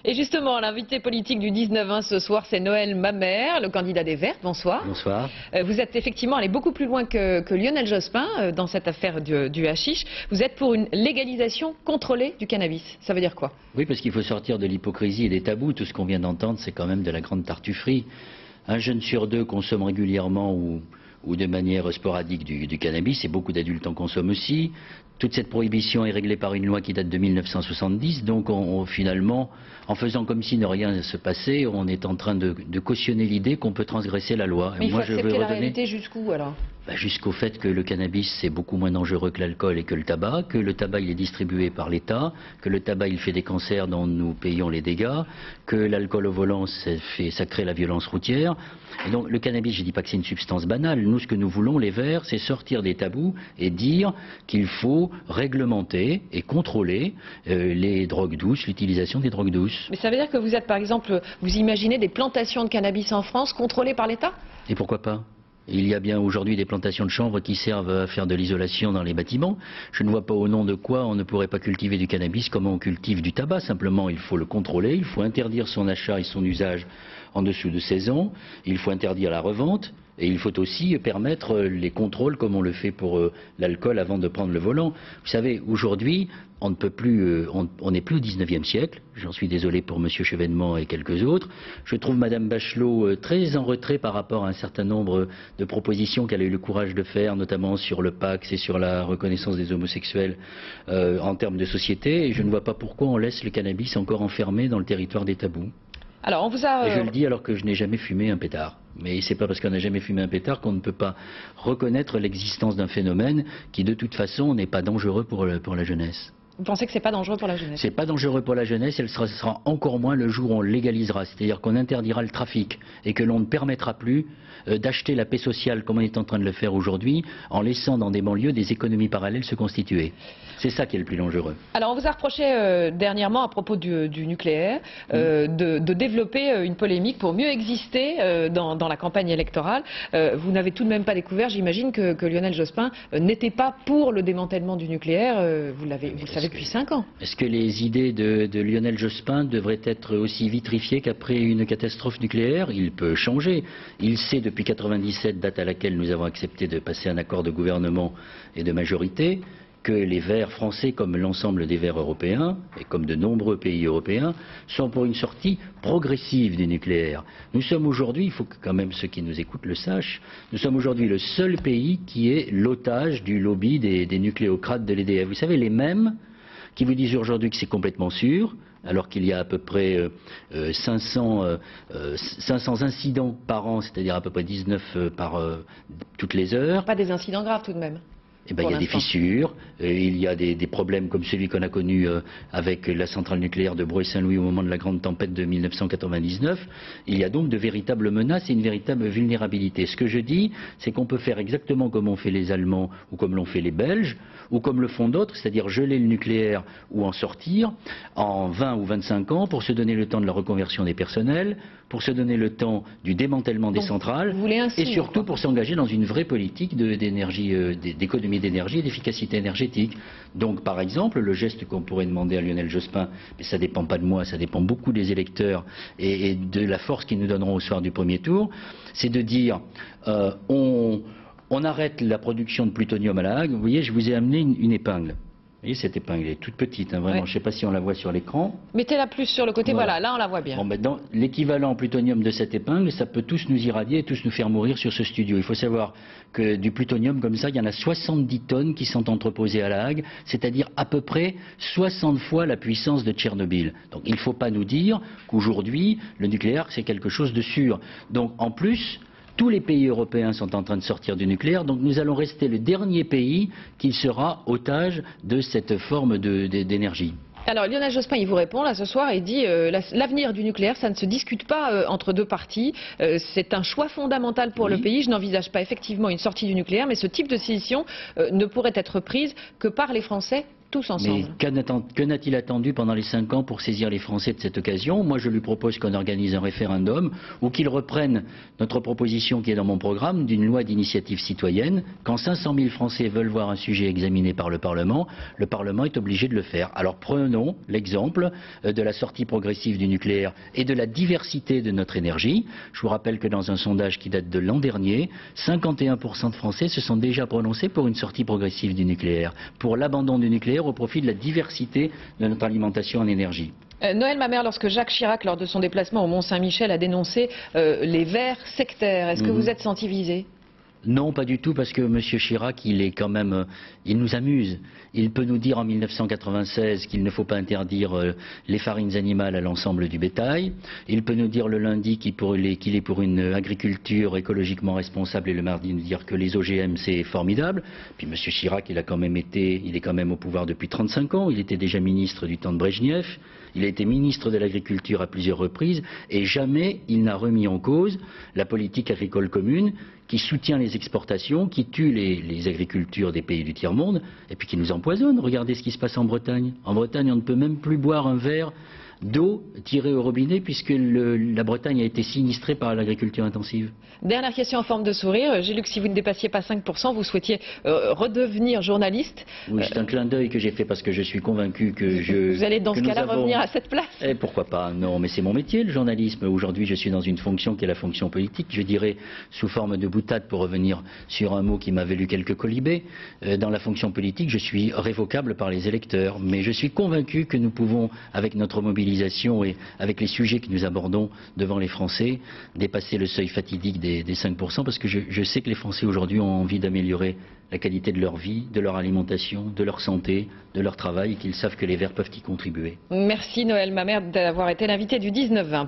Et justement, l'invité politique du 19-20 ce soir, c'est Noël Mamère, le candidat des Verts. Bonsoir. Bonsoir. Vous êtes effectivement allé beaucoup plus loin que Lionel Jospin dans cette affaire du hashish. Vous êtes pour une légalisation contrôlée du cannabis. Ça veut dire quoi? Oui, parce qu'il faut sortir de l'hypocrisie et des tabous. Tout ce qu'on vient d'entendre, c'est quand même de la grande tartufferie. Un jeune sur deux consomme régulièrement ou de manière sporadique du cannabis, et beaucoup d'adultes en consomment aussi. Toute cette prohibition est réglée par une loi qui date de 1970, donc finalement, en faisant comme si ne rien ne se passait, on est en train de cautionner l'idée qu'on peut transgresser la loi. Mais il faut accepter la réalité jusqu'où alors? Jusqu'au fait que le cannabis c'est beaucoup moins dangereux que l'alcool et que le tabac il est distribué par l'État, que le tabac il fait des cancers dont nous payons les dégâts, que l'alcool au volant ça crée la violence routière. Et donc le cannabis, je ne dis pas que c'est une substance banale, nous ce que nous voulons les Verts, c'est sortir des tabous et dire qu'il faut réglementer et contrôler les drogues douces, l'utilisation des drogues douces. Mais ça veut dire que vous êtes par exemple, vous imaginez des plantations de cannabis en France contrôlées par l'État? Et pourquoi pas? Il y a bien aujourd'hui des plantations de chanvre qui servent à faire de l'isolation dans les bâtiments. Je ne vois pas au nom de quoi on ne pourrait pas cultiver du cannabis comme on cultive du tabac. Simplement, il faut le contrôler, il faut interdire son achat et son usage en dessous de 16 ans, il faut interdire la revente. Et il faut aussi permettre les contrôles comme on le fait pour l'alcool avant de prendre le volant. Vous savez, aujourd'hui, on ne peut plus, on n'est plus au 19e siècle. J'en suis désolé pour M. Chevènement et quelques autres. Je trouve Mme Bachelot très en retrait par rapport à un certain nombre de propositions qu'elle a eu le courage de faire, notamment sur le Pacs et sur la reconnaissance des homosexuels en termes de société. Et je ne vois pas pourquoi on laisse le cannabis encore enfermé dans le territoire des tabous. Alors on vous a... Et je le dis alors que je n'ai jamais fumé un pétard. Mais c'est pas parce qu'on n'a jamais fumé un pétard qu'on ne peut pas reconnaître l'existence d'un phénomène qui de toute façon n'est pas dangereux pour la jeunesse. Vous pensez que c'est pas dangereux pour la jeunesse? C'est pas dangereux pour la jeunesse, et ce sera encore moins le jour où on légalisera. C'est-à-dire qu'on interdira le trafic et que l'on ne permettra plus d'acheter la paix sociale comme on est en train de le faire aujourd'hui, en laissant dans des banlieues des économies parallèles se constituer. C'est ça qui est le plus dangereux. Alors on vous a reproché dernièrement à propos du nucléaire de développer une polémique pour mieux exister dans la campagne électorale. Vous n'avez tout de même pas découvert, j'imagine, que Lionel Jospin n'était pas pour le démantèlement du nucléaire. Vous le savez depuis 5 ans. Est-ce que les idées de Lionel Jospin devraient être aussi vitrifiées qu'après une catastrophe nucléaire? Il peut changer. Il sait depuis 1997, date à laquelle nous avons accepté de passer un accord de gouvernement et de majorité, que les Verts français, comme l'ensemble des Verts européens, et comme de nombreux pays européens, sont pour une sortie progressive du nucléaire. Nous sommes aujourd'hui, il faut que quand même ceux qui nous écoutent le sachent, nous sommes aujourd'hui le seul pays qui est l'otage du lobby des nucléocrates de l'EDF. Vous savez, les mêmes qui vous disent aujourd'hui que c'est complètement sûr, alors qu'il y a à peu près 500 incidents par an, c'est-à-dire à peu près 19 par toutes les heures. Pas des incidents graves tout de même. Eh ben, il y a des fissures, il y a des problèmes comme celui qu'on a connu avec la centrale nucléaire de Brouët-Saint-Louis au moment de la grande tempête de 1999. Il y a donc de véritables menaces et une véritable vulnérabilité. Ce que je dis, c'est qu'on peut faire exactement comme ont fait les Allemands ou comme l'ont fait les Belges ou comme le font d'autres, c'est-à-dire geler le nucléaire ou en sortir en 20 ou 25 ans pour se donner le temps de la reconversion des personnels, pour se donner le temps du démantèlement des centrales et surtout pour s'engager dans une vraie politique d'économie d'énergie et d'efficacité énergétique. Donc par exemple, le geste qu'on pourrait demander à Lionel Jospin, mais ça ne dépend pas de moi, ça dépend beaucoup des électeurs et de la force qu'ils nous donneront au soir du premier tour, c'est de dire on arrête la production de plutonium à La Hague. Vous voyez, je vous ai amené une épingle. Vous voyez, cette épingle, elle est toute petite, hein, vraiment, ouais. Je ne sais pas si on la voit sur l'écran. Mettez-la plus sur le côté, voilà, là on la voit bien. Bon, maintenant, l'équivalent en plutonium de cette épingle, ça peut tous nous irradier et tous nous faire mourir sur ce studio. Il faut savoir que du plutonium comme ça, il y en a 70 tonnes qui sont entreposées à La Hague, c'est-à-dire à peu près 60 fois la puissance de Tchernobyl. Donc il ne faut pas nous dire qu'aujourd'hui, le nucléaire, c'est quelque chose de sûr. Donc en plus... Tous les pays européens sont en train de sortir du nucléaire, donc nous allons rester le dernier pays qui sera otage de cette forme d'énergie. Alors Lionel Jospin, il vous répond là ce soir et dit l'avenir du nucléaire, ça ne se discute pas entre deux parties. C'est un choix fondamental pour le pays. Je n'envisage pas effectivement une sortie du nucléaire, mais ce type de décision ne pourrait être prise que par les Français tous ensemble. Mais que n'a-t-il attendu pendant les 5 ans pour saisir les Français de cette occasion? Moi, je lui propose qu'on organise un référendum ou qu'il reprenne notre proposition qui est dans mon programme d'une loi d'initiative citoyenne. Quand 500 000 Français veulent voir un sujet examiné par le Parlement est obligé de le faire. Alors prenons l'exemple de la sortie progressive du nucléaire et de la diversité de notre énergie. Je vous rappelle que dans un sondage qui date de l'an dernier, 51% de Français se sont déjà prononcés pour une sortie progressive du nucléaire, pour l'abandon du nucléaire au profit de la diversité de notre alimentation en énergie. Noël Mamère, lorsque Jacques Chirac, lors de son déplacement au Mont-Saint-Michel, a dénoncé les Verts sectaires, est-ce que vous êtes senti visé? Non, pas du tout, parce que M. Chirac, il nous amuse. Il peut nous dire en 1996 qu'il ne faut pas interdire les farines animales à l'ensemble du bétail. Il peut nous dire le lundi qu'il est pour une agriculture écologiquement responsable et le mardi nous dire que les OGM c'est formidable. Puis M. Chirac, il est quand même au pouvoir depuis 35 ans. Il était déjà ministre du temps de Brejnev. Il a été ministre de l'Agriculture à plusieurs reprises et jamais il n'a remis en cause la politique agricole commune qui soutient les exportations, qui tue les agricultures des pays du tiers-monde et puis qui nous empoisonne. Regardez ce qui se passe en Bretagne. En Bretagne, on ne peut même plus boire un verre d'eau tirée au robinet puisque la Bretagne a été sinistrée par l'agriculture intensive. Dernière question en forme de sourire. J'ai lu que si vous ne dépassiez pas 5%, vous souhaitiez redevenir journaliste. Oui, c'est un clin d'œil que j'ai fait parce que je suis convaincu que Vous allez dans ce cas-là revenir à cette place? Pourquoi pas? Non, mais c'est mon métier, le journalisme. Aujourd'hui, je suis dans une fonction qui est la fonction politique. Je dirais, sous forme de boutade, pour revenir sur un mot qui m'a valu quelques colibés, dans la fonction politique, je suis révocable par les électeurs. Mais je suis convaincu que nous pouvons, avec notre mobilisation et avec les sujets que nous abordons devant les Français, dépasser le seuil fatidique des 5%, parce que je sais que les Français aujourd'hui ont envie d'améliorer la qualité de leur vie, de leur alimentation, de leur santé, de leur travail, et qu'ils savent que les Verts peuvent y contribuer. Merci Noël Mamère d'avoir été l'invité du 19-20.